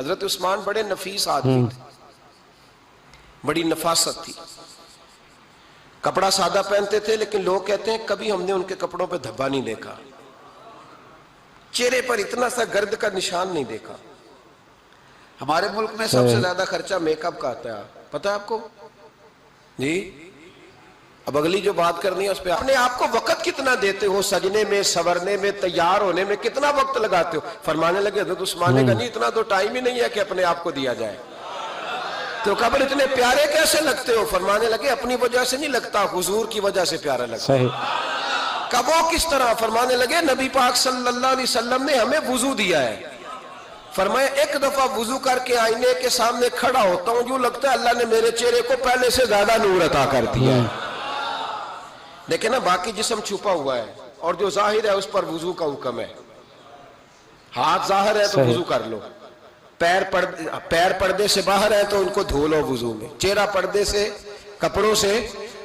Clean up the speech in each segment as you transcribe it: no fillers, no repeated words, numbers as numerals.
حضرت عثمان بڑے نفیس آدمی تھے، بڑی نفاست تھی، کپڑا سادہ پہنتے تھے، لیکن لوگ کہتے ہیں کبھی ہم نے ان کے کپڑوں پہ دھبا نہیں دیکھا، چہرے پر اتنا سا گرد کا نشان نہیں دیکھا۔ ہمارے ملک میں سب سے زیادہ خرچہ میک اپ کا آتا ہے، پتہ ہے آپ کو؟ جی اب اگلی جو بات کرنی ہے اس پہ اپنے آپ کو وقت کتنا دیتے ہو، سجنے میں، سورنے میں، تیار ہونے میں کتنا وقت لگاتے ہو؟ فرمانے لگے حضرت عثمان نے کہا نہیں اتنا تو ٹائم ہی نہیں ہے کہ اپنے آپ کو دیا جائے۔ تو کہا پر اتنے پیارے کیسے لگتے ہو؟ فرمانے لگے اپنی وجہ سے نہیں لگتا، حضور کی وجہ سے پیارا لگتا۔ کہا وہ کس طرح؟ فرمانے لگے نبی پاک صلی اللہ علیہ وسلم نے ہمیں وضو دیا ہے، فرمایا ایک دفعہ وضو کر کے آئینے کے سامنے کھڑا ہوتا ہوں، جو لگتا ہے اللہ نے میرے چہرے کو پہلے سے زیادہ نور عطا کر دیا ہے۔ لیکن نا باقی جسم چھپا ہوا ہے، اور جو ظاہر ہے اس پر وضو کا حکم ہے۔ ہاتھ ظاہر ہے تو وضو کر لو، پیر پردے سے باہر ہے تو ان کو دھو لو وضو میں، چہرہ پردے سے کپڑوں سے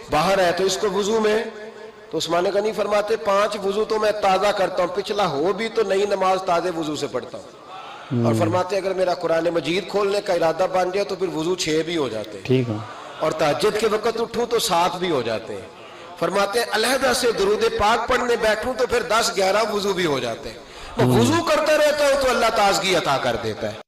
باہر ہے تو اس کو وضو میں۔ تو عثمان غنی فرماتے 5 وضو تو میں تازہ کرتا ہوں، پچھلا ہو بھی تو نئی نماز تازے وضو سے پڑھتا ہوں۔ اور فرماتے اگر میرا قرآن مجید کھولنے کا ارادہ بن جائے تو پھر وضو 6 بھی ہو جاتے ہیں، اور تہجد کے وقت اٹھوں تو 7 بھی ہو جاتے ہیں۔ فرماتے ہیں علیحدہ سے درود پاک پڑھنے بیٹھوں تو پھر 10-11 وضو بھی ہو جاتے ہیں۔ میں وضو کرتا رہتا ہوں تو اللہ تازگی عطا کر دیتا ہے۔